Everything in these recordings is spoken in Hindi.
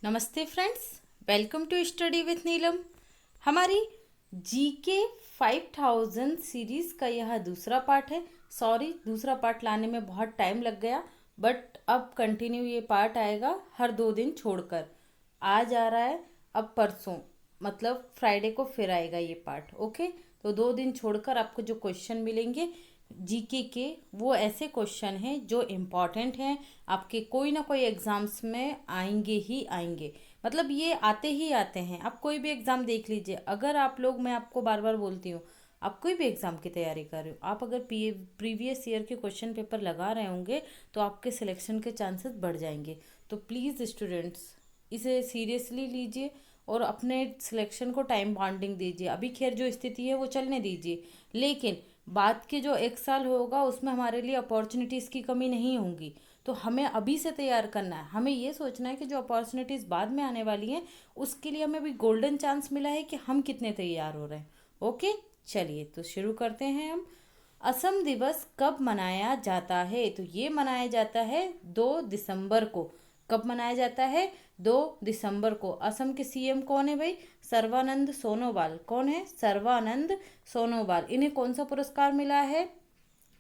नमस्ते friends, welcome to study with Neelam. हमारी जीके 5000 सीरीज़ का यह दूसरा पार्ट है। दूसरा पार्ट लाने में बहुत टाइम लग गया, बट अब कंटिन्यू ये पार्ट आएगा हर 2 दिन छोड़कर। आज आ रहा है, अब परसों मतलब फ्राइडे को फिर आएगा ये पार्ट। ओके, तो 2 दिन छोड़कर आपको जो क्वेश्चन मिलेंगे जीके के, वो ऐसे क्वेश्चन हैं जो इम्पॉर्टेंट हैं, आपके कोई ना कोई एग्ज़ाम्स में आएंगे ही आएंगे। मतलब ये आते ही आते हैं। आप कोई भी एग्ज़ाम देख लीजिए, अगर आप लोग, मैं आपको बार बार बोलती हूँ, आप कोई भी एग्ज़ाम की तैयारी कर रहे हो, आप अगर प्रीवियस ईयर के क्वेश्चन पेपर लगा रहे होंगे तो आपके सिलेक्शन के चांसेस बढ़ जाएंगे। तो प्लीज़ स्टूडेंट्स, इसे सीरियसली लीजिए और अपने सिलेक्शन को टाइम बाउंडिंग दीजिए। अभी खैर जो स्थिति है वो चलने दीजिए, लेकिन बाद के जो 1 साल होगा उसमें हमारे लिए अपॉर्चुनिटीज़ की कमी नहीं होगी। तो हमें अभी से तैयार करना है। हमें ये सोचना है कि जो अपॉर्चुनिटीज़ बाद में आने वाली हैं उसके लिए हमें अभी गोल्डन चांस मिला है कि हम कितने तैयार हो रहे हैं। ओके, चलिए तो शुरू करते हैं हम। असम दिवस कब मनाया जाता है? तो ये मनाया जाता है 2 दिसंबर को। कब मनाया जाता है? 2 दिसंबर को। असम के सीएम कौन है भाई? सर्बानंद सोनोवाल। कौन है? सर्बानंद सोनोवाल। इन्हें कौन सा पुरस्कार मिला है?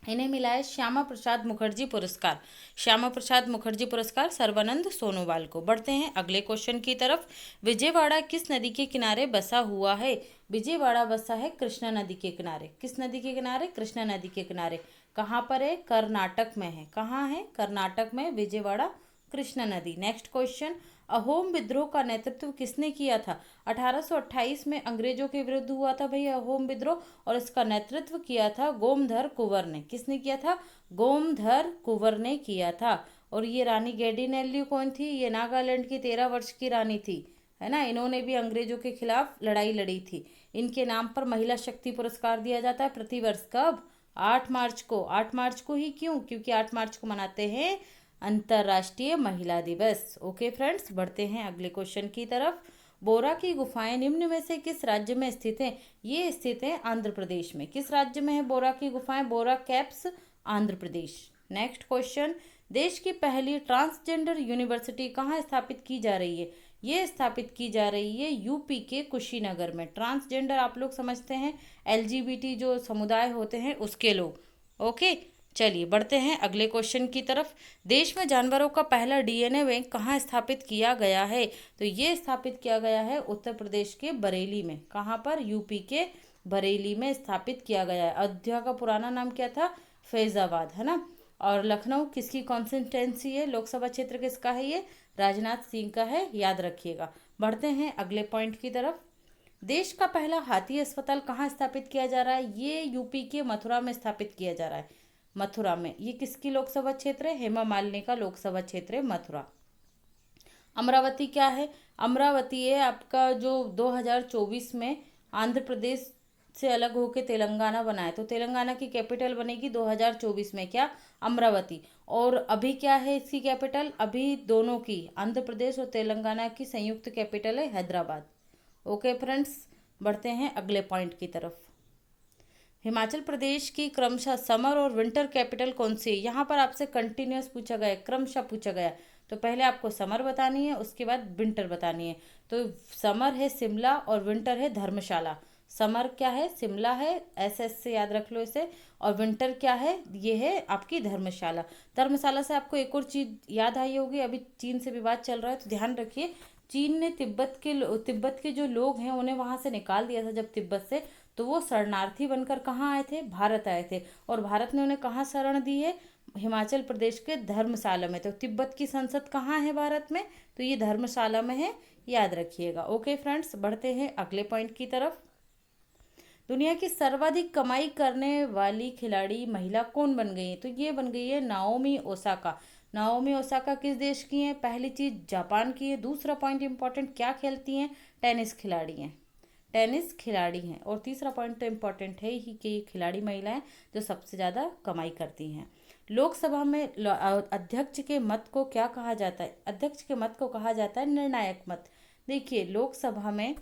इन्हें मिला है श्यामा प्रसाद मुखर्जी पुरस्कार। श्यामा प्रसाद मुखर्जी पुरस्कार सर्बानंद सोनोवाल को। बढ़ते हैं अगले क्वेश्चन की तरफ। विजयवाड़ा किस नदी के किनारे बसा हुआ है? विजयवाड़ा बसा है कृष्णा नदी के किनारे। किस नदी के किनारे? कृष्णा नदी के किनारे। कहाँ पर है? कर्नाटक में है। कहाँ है? कर्नाटक में विजयवाड़ा, कृष्णा नदी। नेक्स्ट क्वेश्चन, अहोम विद्रोह का नेतृत्व किसने किया था? 1828 में अंग्रेजों के विरुद्ध हुआ था भाई अहोम विद्रोह, और इसका नेतृत्व किया था गोमधर कुंवर ने। किसने किया था? गोमधर कुंवर ने किया था। और ये रानी गैडिनेल्यू कौन थी? ये नागालैंड की 13 वर्ष की रानी थी, है ना। इन्होंने भी अंग्रेजों के खिलाफ लड़ाई लड़ी थी। इनके नाम पर महिला शक्ति पुरस्कार दिया जाता है प्रतिवर्ष। कब? 8 मार्च को। 8 मार्च को ही क्यों? क्योंकि 8 मार्च को मनाते हैं अंतर्राष्ट्रीय महिला दिवस। ओके फ्रेंड्स, बढ़ते हैं अगले क्वेश्चन की तरफ। बोरा की गुफाएं निम्न में से किस राज्य में स्थित हैं? ये स्थित है आंध्र प्रदेश में। किस राज्य में है बोरा की गुफाएं? बोरा caps, Andhra Pradesh. Next question, देश की पहली ट्रांसजेंडर यूनिवर्सिटी कहाँ स्थापित की जा रही है? ये स्थापित की जा रही है यूपी के कुशीनगर में। ट्रांसजेंडर आप लोग समझते हैं, एलजीबीटी जो समुदाय होते हैं उसके लोग। ओके, चलिए बढ़ते हैं अगले क्वेश्चन की तरफ। देश में जानवरों का पहला डीएनए बैंक कहाँ स्थापित किया गया है? तो ये स्थापित किया गया है उत्तर प्रदेश के बरेली में। कहाँ पर? यूपी के बरेली में स्थापित किया गया है। अयोध्या का पुराना नाम क्या था? फैजाबाद, है ना। और लखनऊ किसकी कॉन्स्टिट्यूंसी है? लोकसभा क्षेत्र किसका है? ये राजनाथ सिंह का है, याद रखिएगा। बढ़ते हैं अगले पॉइंट की तरफ। देश का पहला हाथी अस्पताल कहाँ स्थापित किया जा रहा है? ये यूपी के मथुरा में स्थापित किया जा रहा है। मथुरा में। ये किसकी लोकसभा क्षेत्र है? हेमा मालिनी का लोकसभा क्षेत्र है मथुरा। अमरावती क्या है? अमरावती है आपका जो 2024 में आंध्र प्रदेश से अलग होकर तेलंगाना बना है, तो तेलंगाना की कैपिटल बनेगी 2024 में क्या? अमरावती। और अभी क्या है इसकी कैपिटल? अभी दोनों की, आंध्र प्रदेश और तेलंगाना की संयुक्त कैपिटल है हैदराबाद। ओके फ्रेंड्स, बढ़ते हैं अगले पॉइंट की तरफ। हिमाचल प्रदेश की क्रमशः समर और विंटर कैपिटल कौन सी है? यहाँ पर आपसे कंटिन्यूस पूछा गया है, क्रमशः पूछा गया है। तो पहले आपको समर बतानी है, उसके बाद विंटर बतानी है। तो समर है शिमला और विंटर है धर्मशाला। समर क्या है? शिमला है, एसएस से याद रख लो इसे। और विंटर क्या है? ये है आपकी धर्मशाला। धर्मशाला से आपको एक और चीज़ याद आई होगी, अभी चीन से विवाद चल रहा है तो ध्यान रखिए। चीन ने तिब्बत के जो लोग हैं उन्हें वहाँ से निकाल दिया था जब तिब्बत से, तो वो शरणार्थी बनकर कहाँ आए थे? भारत आए थे। और भारत ने उन्हें कहाँ शरण दी है? हिमाचल प्रदेश के धर्मशाला में। तो तिब्बत की संसद कहाँ है भारत में? तो ये धर्मशाला में है, याद रखिएगा। ओके फ्रेंड्स, बढ़ते हैं अगले पॉइंट की तरफ। दुनिया की सर्वाधिक कमाई करने वाली खिलाड़ी महिला कौन बन गई है? तो ये बन गई है नाओमी ओसाका। नाओमी ओसाका किस देश की हैं? पहली चीज जापान की है। दूसरा पॉइंट इंपॉर्टेंट, क्या खेलती हैं? टेनिस खिलाड़ी हैं। टेनिस खिलाड़ी हैं। और तीसरा पॉइंट तो इम्पॉर्टेंट है ही कि ये खिलाड़ी महिलाएं जो सबसे ज़्यादा कमाई करती हैं। लोकसभा में अध्यक्ष के मत को क्या कहा जाता है? अध्यक्ष के मत को कहा जाता है निर्णायक मत। देखिए, लोकसभा में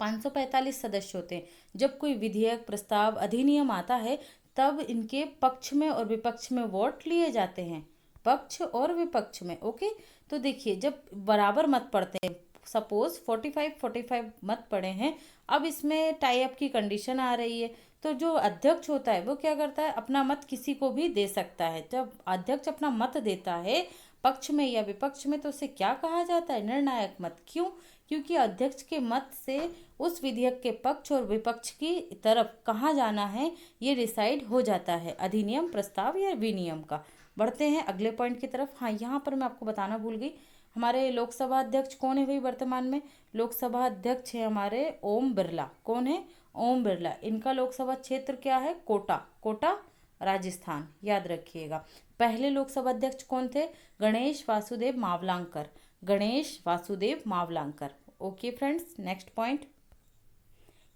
545 सदस्य होते हैं। जब कोई विधेयक, प्रस्ताव, अधिनियम आता है तब इनके पक्ष में और विपक्ष में वोट लिए जाते हैं। पक्ष और विपक्ष में। ओके, तो देखिए जब बराबर मत पड़ते हैं, सपोज 45-45 मत पड़े हैं, अब इसमें टाई अप की कंडीशन आ रही है, तो जो अध्यक्ष होता है वो क्या करता है, अपना मत किसी को भी दे सकता है। जब अध्यक्ष अपना मत देता है पक्ष में या विपक्ष में, तो उसे क्या कहा जाता है, निर्णायक मत। क्यों? क्योंकि अध्यक्ष के मत से उस विधेयक के पक्ष और विपक्ष की तरफ कहाँ जाना है ये डिसाइड हो जाता है, अधिनियम, प्रस्ताव या विनियम का। बढ़ते हैं अगले पॉइंट की तरफ। हाँ, यहाँ पर मैं आपको बताना भूल गई, हमारे लोकसभा अध्यक्ष कौन है भाई वर्तमान में? लोकसभा अध्यक्ष है हमारे ओम बिरला। कौन है? ओम बिरला। इनका लोकसभा क्षेत्र क्या है? कोटा, कोटा राजस्थान, याद रखिएगा। पहले लोकसभा अध्यक्ष कौन थे? Ganesh Vasudev मावलांकर, Ganesh Vasudev मावलांकर। Okay friends, next point.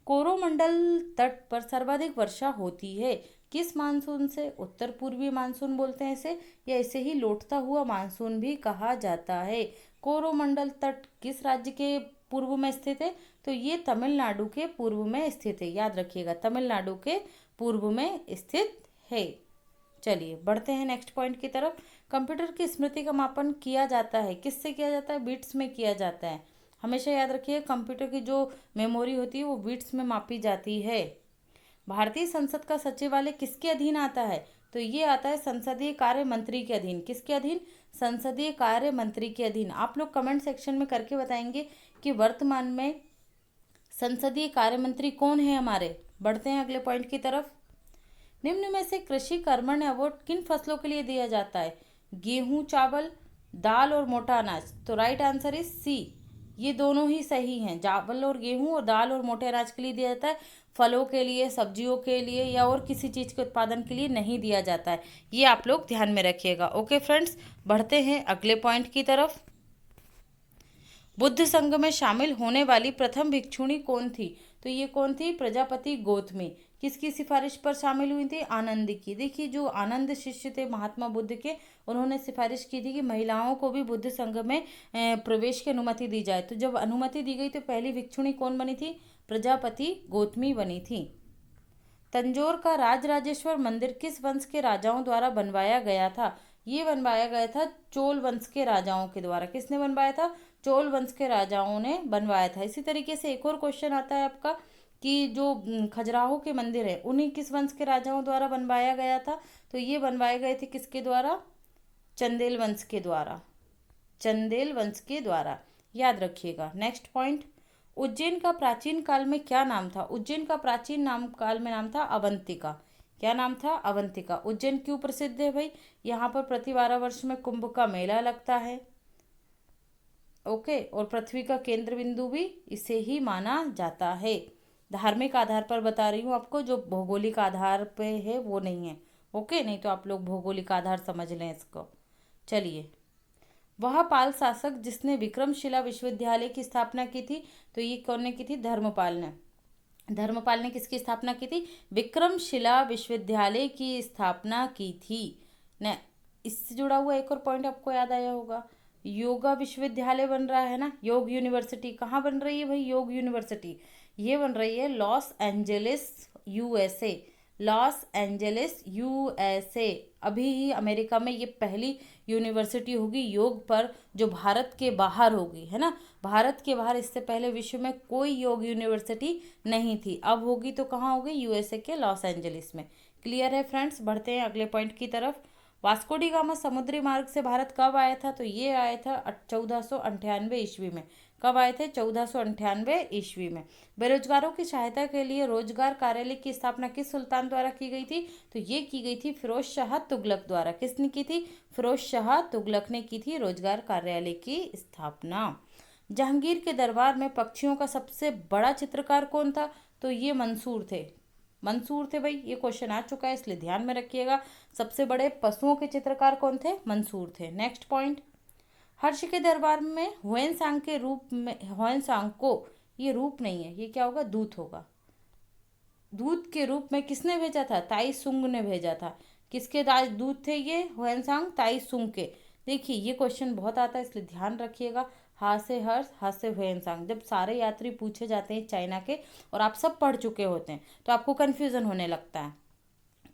Coromandel तट पर सर्वाधिक वर्षा होती है किस मानसून से? उत्तर पूर्वी मानसून बोलते हैं इसे, या इसे ही लौटता हुआ मानसून भी कहा जाता है। कोरोमंडल तट किस राज्य के पूर्व में स्थित है? तो ये तमिलनाडु के पूर्व में स्थित है, याद रखिएगा, तमिलनाडु के पूर्व में स्थित है। चलिए बढ़ते हैं नेक्स्ट पॉइंट की तरफ। कंप्यूटर की स्मृति का मापन किया जाता है, किससे किया जाता है? बिट्स में किया जाता है। हमेशा याद रखिए, कंप्यूटर की जो मेमोरी होती है वो बिट्स में मापी जाती है। भारतीय संसद का सचिवालय किसके अधीन आता है? तो ये आता है संसदीय कार्य मंत्री के अधीन। किसके अधीन? संसदीय कार्य मंत्री के अधीन। आप लोग कमेंट सेक्शन में करके बताएंगे कि वर्तमान में संसदीय कार्य मंत्री कौन है हमारे। बढ़ते हैं अगले पॉइंट की तरफ। निम्न में से कृषि कर्मण्य अवार्ड किन फसलों के लिए दिया जाता है? गेहूं, चावल, दाल और मोटा अनाज। तो राइट आंसर इज सी, ये दोनों ही सही हैं। चावल और गेहूं और दाल और मोटे अनाज के लिए दिया जाता है, फलों के लिए, सब्जियों के लिए या और किसी चीज़ के उत्पादन के लिए नहीं दिया जाता है। ये आप लोग ध्यान में रखिएगा। ओके फ्रेंड्स, बढ़ते हैं अगले पॉइंट की तरफ। बुद्ध संघ में शामिल होने वाली प्रथम भिक्षुणी कौन थी? तो ये कौन थी? प्रजापति गौतमी। किसकी सिफारिश पर शामिल हुई थी? आनंद की। देखिए जो आनंद शिष्य थे महात्मा बुद्ध के, उन्होंने सिफारिश की थी कि महिलाओं को भी बुद्ध संघ में प्रवेश की अनुमति दी जाए। तो जब अनुमति दी गई तो पहली भिक्षुणी कौन बनी थी? प्रजापति गौतमी बनी थी। तंजौर का राजराजेश्वर मंदिर किस वंश के राजाओं द्वारा बनवाया गया था? ये बनवाया गया था चोल वंश के राजाओं के द्वारा। किसने बनवाया था? चोल वंश के राजाओं ने बनवाया था। इसी तरीके से एक और क्वेश्चन आता है आपका कि जो खजुराहो के मंदिर है उन्हीं किस वंश के राजाओं द्वारा बनवाया गया था? तो ये बनवाए गए थे किसके द्वारा? चंदेल वंश के द्वारा, चंदेल वंश के द्वारा, याद रखिएगा। Next point. उज्जैन का प्राचीन काल में क्या नाम था? उज्जैन का प्राचीन नाम काल में नाम था अवंतिका। क्या नाम था? अवंतिका। उज्जैन क्यों प्रसिद्ध है भाई? यहाँ पर प्रति 12 वर्ष में कुंभ का मेला लगता है। ओके, और पृथ्वी का केंद्र बिंदु भी इसे ही माना जाता है। धार्मिक आधार पर बता रही हूँ आपको, जो भौगोलिक आधार पे है वो नहीं है। ओके, नहीं तो आप लोग भौगोलिक आधार समझ लें इसको। चलिए, वह पाल शासक जिसने विक्रमशिला विश्वविद्यालय की स्थापना की थी? तो ये कौन ने की थी? धर्मपाल ने। धर्मपाल ने किसकी स्थापना की थी? विक्रमशिला विश्वविद्यालय की स्थापना की थी न। इससे जुड़ा हुआ एक और पॉइंट आपको याद आया होगा, योगा विश्वविद्यालय बन रहा है ना, योग यूनिवर्सिटी। कहाँ बन रही है भाई? योग यूनिवर्सिटी ये बन रही है Los Angeles, USA. Los Angeles, USA. अभी ही अमेरिका में ये पहली यूनिवर्सिटी होगी योग पर, जो भारत के बाहर होगी, है ना। भारत के बाहर इससे पहले विश्व में कोई योग यूनिवर्सिटी नहीं थी। अब होगी तो कहाँ होगी? यूएसए के लॉस एंजलिस में। क्लियर है फ्रेंड्स? बढ़ते हैं अगले पॉइंट की तरफ। वास्को डी गामा समुद्री मार्ग से भारत कब आया था? तो ये आया था 1498 ईस्वी में। कब आए थे? 1498 ईस्वी में। बेरोजगारों की सहायता के लिए रोजगार कार्यालय की स्थापना किस सुल्तान द्वारा की गई थी? तो ये की गई थी फिरोज शाह तुगलक द्वारा। किसने की थी? फिरोज शाह तुगलक ने की थी रोजगार कार्यालय की स्थापना। जहांगीर के दरबार में पक्षियों का सबसे बड़ा चित्रकार कौन था? तो ये मंसूर थे। मंसूर थे भाई, ये क्वेश्चन आ चुका है इसलिए ध्यान में रखिएगा। सबसे बड़े पशुओं के चित्रकार कौन थे? मंसूर थे। Next point. हर्ष के दरबार में ह्वेनसांग के रूप में, ह्वेनसांग को, ये रूप नहीं है, ये क्या होगा? दूत होगा। दूत के रूप में किसने भेजा था? ताई सुंग ने भेजा था। किसके दूत थे ये? ह्वेनसांग ताई सुंग के। देखिए ये क्वेश्चन बहुत आता है इसलिए ध्यान रखिएगा। हा से हर्ष, हा से ह्वेनसांग। जब सारे यात्री पूछे जाते हैं चाइना के और आप सब पढ़ चुके होते हैं तो आपको कन्फ्यूजन होने लगता है,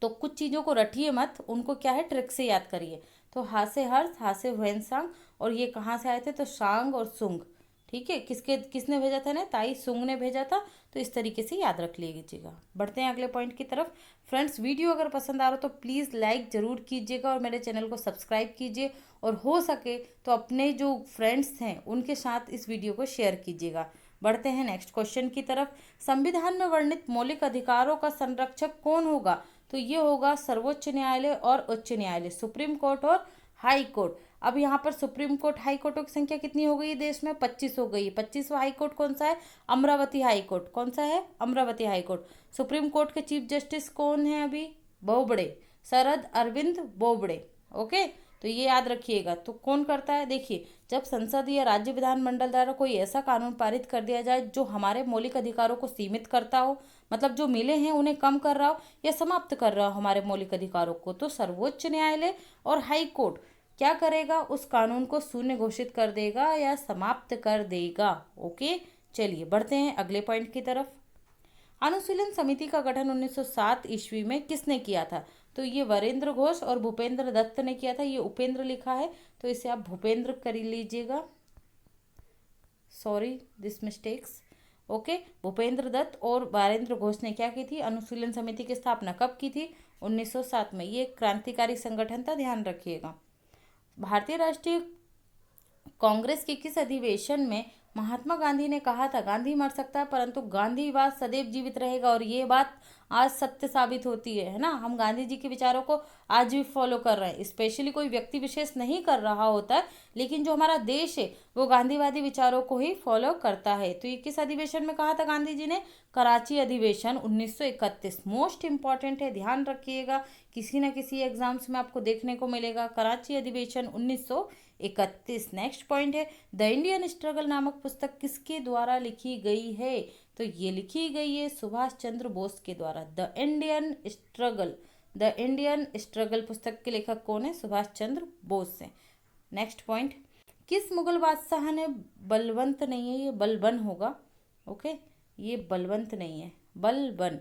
तो कुछ चीज़ों को रटिए मत, उनको क्या है ट्रिक से याद करिए। तो हा से हर्ष, हा से ह्वेनसांग, और ये कहाँ से आए थे, तो शांग और सुंग। ठीक है, किसने भेजा था ना, ताई सुंग ने भेजा था। तो इस तरीके से याद रख लीजिएगा। बढ़ते हैं अगले पॉइंट की तरफ। फ्रेंड्स, वीडियो अगर पसंद आ रहा हो तो प्लीज़ लाइक ज़रूर कीजिएगा और मेरे चैनल को सब्सक्राइब कीजिए, और हो सके तो अपने जो फ्रेंड्स हैं उनके साथ इस वीडियो को शेयर कीजिएगा। बढ़ते हैं नेक्स्ट क्वेश्चन की तरफ। संविधान में वर्णित मौलिक अधिकारों का संरक्षक कौन होगा, तो ये होगा सर्वोच्च न्यायालय और उच्च न्यायालय, सुप्रीम कोर्ट और हाई कोर्ट। अब यहाँ पर सुप्रीम कोर्ट हाई कोर्टों की संख्या कितनी हो गई है देश में, 25 हो गई है। 25वां हाई कोर्ट कौन सा है, अमरावती हाई कोर्ट। कौन सा है, Amravati high court. Supreme court के चीफ जस्टिस कौन है अभी, बोबड़े, शरद अरविंद बोबड़े। ओके, तो ये याद रखिएगा। तो कौन करता है, देखिए, जब संसद या राज्य विधानमंडल द्वारा कोई ऐसा कानून पारित कर दिया जाए जो हमारे मौलिक अधिकारों को सीमित करता हो, मतलब जो मिले हैं उन्हें कम कर रहा हो या समाप्त कर रहा हो हमारे मौलिक अधिकारों को, तो सर्वोच्च न्यायालय और हाई कोर्ट क्या करेगा, उस कानून को शून्य घोषित कर देगा या समाप्त कर देगा। ओके, चलिए बढ़ते हैं अगले पॉइंट की तरफ। अनुशीलन समिति का गठन 1907 ईस्वी में किसने किया था, तो ये वरेंद्र घोष और भूपेंद्र दत्त ने किया था। ये उपेंद्र लिखा है तो इसे आप भूपेंद्र कर लीजिएगा, sorry this mistakes. Okay, Bhupendra Dutt और वरेंद्र घोष ने क्या की थी, अनुशीलन समिति की स्थापना कब की थी, 1907 में। ये क्रांतिकारी संगठन था, ध्यान रखिएगा। भारतीय राष्ट्रीय कांग्रेस के किस अधिवेशन में महात्मा गांधी ने कहा था, गांधी मर सकता है परंतु गांधीवाद सदैव जीवित रहेगा, और ये बात आज सत्य साबित होती है ना। हम गांधी जी के विचारों को आज भी फॉलो कर रहे हैं। स्पेशली कोई व्यक्ति विशेष नहीं कर रहा होता है, लेकिन जो हमारा देश है वो गांधीवादी विचारों को ही फॉलो करता है। तो ये किस अधिवेशन में कहा था गांधी जी ने, कराची अधिवेशन 1931। मोस्ट इंपॉर्टेंट है, ध्यान रखिएगा, किसी न किसी एग्जाम्स में आपको देखने को मिलेगा। कराची अधिवेशन 1931। नेक्स्ट पॉइंट है, द इंडियन स्ट्रगल नामक पुस्तक किसके द्वारा लिखी गई है, तो ये लिखी गई है सुभाष चंद्र बोस के द्वारा। द इंडियन स्ट्रगल पुस्तक के लेखक कौन है, सुभाष चंद्र बोस है। नेक्स्ट पॉइंट, किस मुगल बादशाह ने, बलवंत नहीं है, ये बलबन होगा। ओके, ये बलवंत नहीं है, बलबन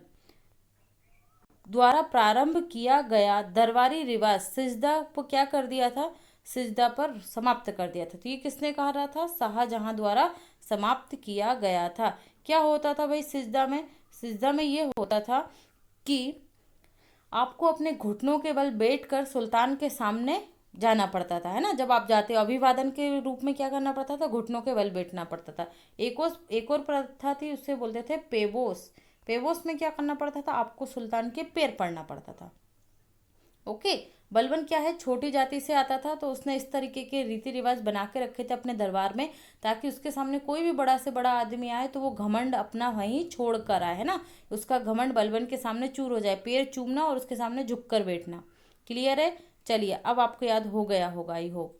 द्वारा प्रारंभ किया गया दरबारी रिवाज सिजदा को क्या कर दिया था, सिजदा पर समाप्त कर दिया था। तो ये किसने कहा रहा था, शाहजहां द्वारा समाप्त किया गया था। क्या होता था भाई सिजदा में, सिजदा में ये होता था कि आपको अपने घुटनों के बल बैठकर सुल्तान के सामने जाना पड़ता था, है ना। जब आप जाते हो अभिवादन के रूप में क्या करना पड़ता था, घुटनों के बल बैठना पड़ता था। एक और प्रथा थी, उससे बोलते थे पेबोस। पेबोस में क्या करना पड़ता था, आपको सुल्तान के पैर पड़ना पड़ता था। ओके, बलबन क्या है, छोटी जाति से आता था, तो उसने इस तरीके के रीति रिवाज बना के रखे थे अपने दरबार में, ताकि उसके सामने कोई भी बड़ा से बड़ा आदमी आए तो वो घमंड अपना वहीं छोड़ कर आए, है ना। उसका घमंड बलबन के सामने चूर हो जाए, पैर चूमना और उसके सामने झुक कर बैठना। क्लियर है, चलिए अब आपको याद हो गया होगा, आई होप।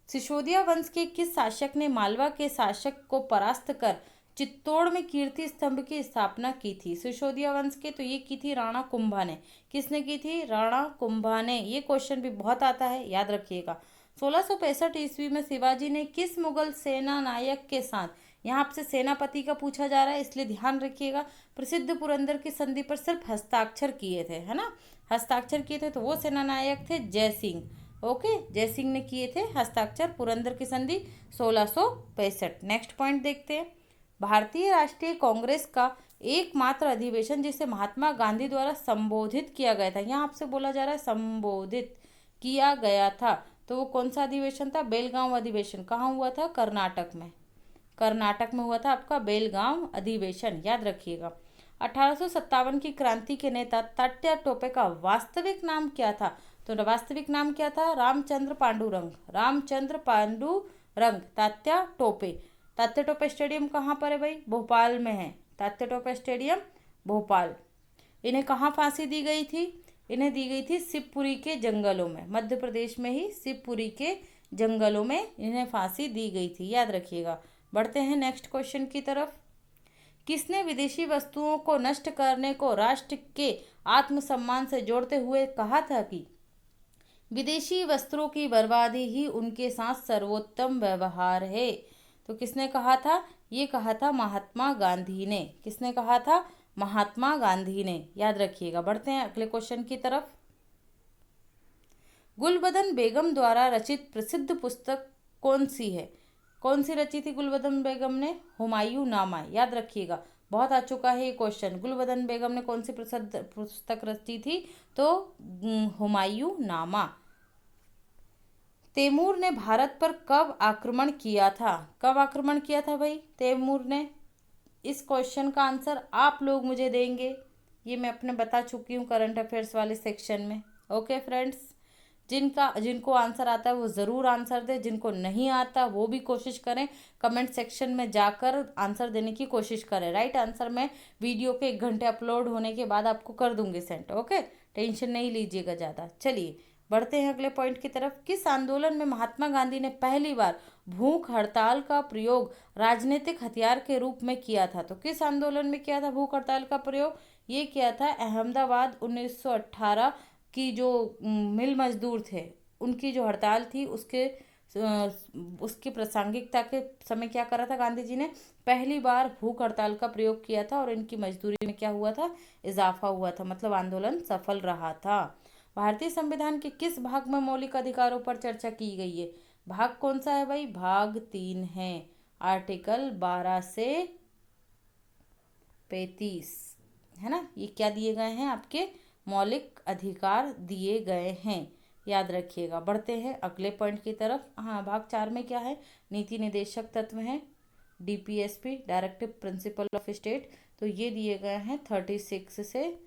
सिसोदिया वंश के किस शासक ने मालवा के शासक को परास्त कर चित्तौड़ में कीर्ति स्तंभ की स्थापना की थी, सिसोदिया वंश के, तो ये की थी राणा कुंभा ने। किसने की थी, राणा कुंभा ने। ये क्वेश्चन भी बहुत आता है, याद रखिएगा। 1665 ईस्वी में शिवाजी ने किस मुगल सेना नायक के साथ, यहाँ आपसे सेनापति का पूछा जा रहा है इसलिए ध्यान रखिएगा, प्रसिद्ध पुरंदर की संधि पर सिर्फ हस्ताक्षर किए थे, है ना, हस्ताक्षर किए थे, तो वो सेना नायक थे जय सिंह। ओके, जय सिंह ने किए थे हस्ताक्षर पुरंदर की संधि 1665। नेक्स्ट पॉइंट देखते हैं, भारतीय राष्ट्रीय कांग्रेस का एकमात्र अधिवेशन जिसे महात्मा गांधी द्वारा संबोधित किया गया था, यहाँ आपसे बोला जा रहा है संबोधित किया गया था, तो वो कौन सा अधिवेशन था, बेलगांव अधिवेशन। कहाँ हुआ था, कर्नाटक में, कर्नाटक में हुआ था आपका बेलगांव अधिवेशन, याद रखिएगा। 1857 की क्रांति के नेता तात्या टोपे का वास्तविक नाम क्या था, तो वास्तविक नाम क्या था, रामचंद्र पांडुरंग, रामचंद्र पांडुरंग, तात्या टोपे। तात्या टोपे स्टेडियम कहाँ पर है भाई, भोपाल में है, तात्या टोपे स्टेडियम भोपाल। इन्हें कहाँ फांसी दी गई थी, इन्हें दी गई थी शिवपुरी के जंगलों में, मध्य प्रदेश में ही शिवपुरी के जंगलों में इन्हें फांसी दी गई थी, याद रखिएगा। बढ़ते हैं नेक्स्ट क्वेश्चन की तरफ। किसने विदेशी वस्तुओं को नष्ट करने को राष्ट्र के आत्मसम्मान से जोड़ते हुए कहा था कि विदेशी वस्त्रों की बर्बादी ही उनके साथ सर्वोत्तम व्यवहार है, तो किसने कहा था, ये कहा था महात्मा गांधी ने। किसने कहा था, महात्मा गांधी ने, याद रखिएगा। बढ़ते हैं अगले क्वेश्चन की तरफ। गुलबदन बेगम द्वारा रचित प्रसिद्ध पुस्तक कौन सी है? कौन सी रची थी गुलबदन बेगम ने? हुमायूं नामा। याद रखिएगा, बहुत आ चुका है ये क्वेश्चन। गुलबदन बेगम ने कौन सी प्रसिद्ध पुस्तक रची थी? तो हुमायूं नामा। तैमूर ने भारत पर कब आक्रमण किया था? कब आक्रमण किया था भाई तैमूर ने? इस क्वेश्चन का आंसर आप लोग मुझे देंगे, ये मैं अपने बता चुकी हूँ करंट अफेयर्स वाले सेक्शन में। ओके फ्रेंड्स, जिनको आंसर आता है वो ज़रूर आंसर दे, जिनको नहीं आता वो भी कोशिश करें कमेंट सेक्शन में जाकर आंसर देने की कोशिश करें। राइट आंसर मैं वीडियो के 1 घंटे अपलोड होने के बाद आपको कर दूंगी सेंड। ओके, टेंशन नहीं लीजिएगा ज़्यादा। चलिए बढ़ते हैं अगले पॉइंट की तरफ। किस आंदोलन में महात्मा गांधी ने पहली बार भूख हड़ताल का प्रयोग राजनीतिक हथियार के रूप में किया था? तो किस आंदोलन में किया था भूख हड़ताल का प्रयोग? ये किया था अहमदाबाद 1918 की जो मिल मजदूर थे उनकी जो हड़ताल थी उसकी प्रासंगिकता के समय क्या करा था गांधी जी ने? पहली बार भूख हड़ताल का प्रयोग किया था और इनकी मजदूरी में क्या हुआ था? इजाफा हुआ था, मतलब आंदोलन सफल रहा था। भारतीय संविधान के किस भाग में मौलिक अधिकारों पर चर्चा की गई है? भाग कौन सा है भाई? भाग 3 है, आर्टिकल 12 से 35 है ना। ये क्या दिए गए हैं? आपके मौलिक अधिकार दिए गए हैं, याद रखिएगा। बढ़ते हैं अगले पॉइंट की तरफ। हाँ, भाग 4 में क्या है? नीति निदेशक तत्व हैं, DPSP directive principle of state. तो ये दिए गए हैं 36 से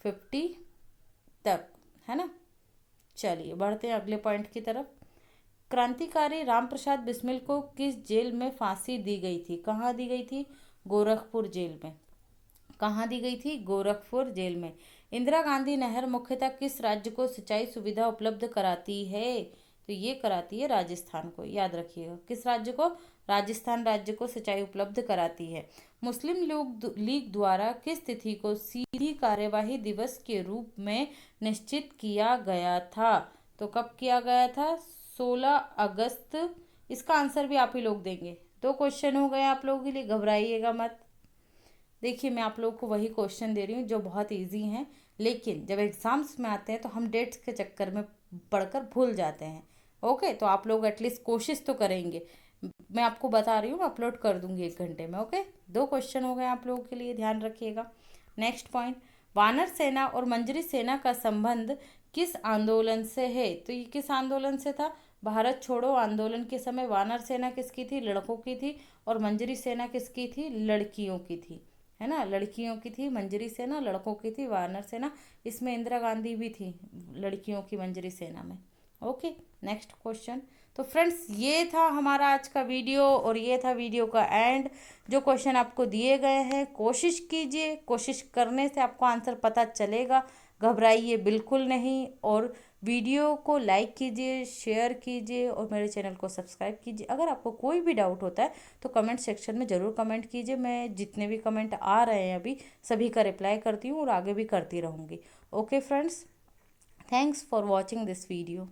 50 तक, है ना। चलिए बढ़ते हैं अगले पॉइंट की तरफ। क्रांतिकारी रामप्रसाद बिस्मिल को किस जेल में फांसी दी गई थी? कहाँ दी गई थी? गोरखपुर जेल में। कहाँ दी गई थी? गोरखपुर जेल में। इंदिरा गांधी नहर मुख्यतः किस राज्य को सिंचाई सुविधा उपलब्ध कराती है? तो ये कराती है राजस्थान को, याद रखिएगा। किस राज्य को? राजस्थान राज्य को सिंचाई उपलब्ध कराती है। मुस्लिम लीग द्वारा किस तिथि को सीधी कार्यवाही दिवस के रूप में निश्चित किया गया था? तो कब किया गया था? 16 अगस्त। इसका आंसर भी आप ही लोग देंगे। 2 क्वेश्चन हो गए आप लोगों के लिए, घबराइएगा मत। देखिए मैं आप लोगों को वही क्वेश्चन दे रही हूँ जो बहुत इजी हैं, लेकिन जब एग्जाम्स में आते हैं तो हम डेट्स के चक्कर में पढ़कर भूल जाते हैं। ओके, तो आप लोग एटलीस्ट कोशिश तो करेंगे। मैं आपको बता रही हूँ, अपलोड कर दूंगी 1 घंटे में। ओके, 2 क्वेश्चन हो गए आप लोगों के लिए, ध्यान रखिएगा। नेक्स्ट पॉइंट, वानर सेना और मंजरी सेना का संबंध किस आंदोलन से है? तो ये किस आंदोलन से था? भारत छोड़ो आंदोलन के समय वानर सेना किसकी थी? लड़कों की थी। और मंजरी सेना किसकी थी? लड़कियों की थी, है ना। लड़कियों की थी मंजरी सेना, लड़कों की थी वानर सेना। इसमें इंदिरा गांधी भी थी लड़कियों की मंजरी सेना में। Okay, next question. तो फ्रेंड्स ये था हमारा आज का वीडियो और ये था वीडियो का एंड। जो क्वेश्चन आपको दिए गए हैं कोशिश कीजिए, कोशिश करने से आपको आंसर पता चलेगा। घबराइए बिल्कुल नहीं, और वीडियो को लाइक कीजिए, शेयर कीजिए और मेरे चैनल को सब्सक्राइब कीजिए। अगर आपको कोई भी डाउट होता है तो कमेंट सेक्शन में ज़रूर कमेंट कीजिए। मैं जितने भी कमेंट आ रहे हैं अभी सभी का रिप्लाई करती हूँ और आगे भी करती रहूँगी। Okay friends, thanks for watching this video.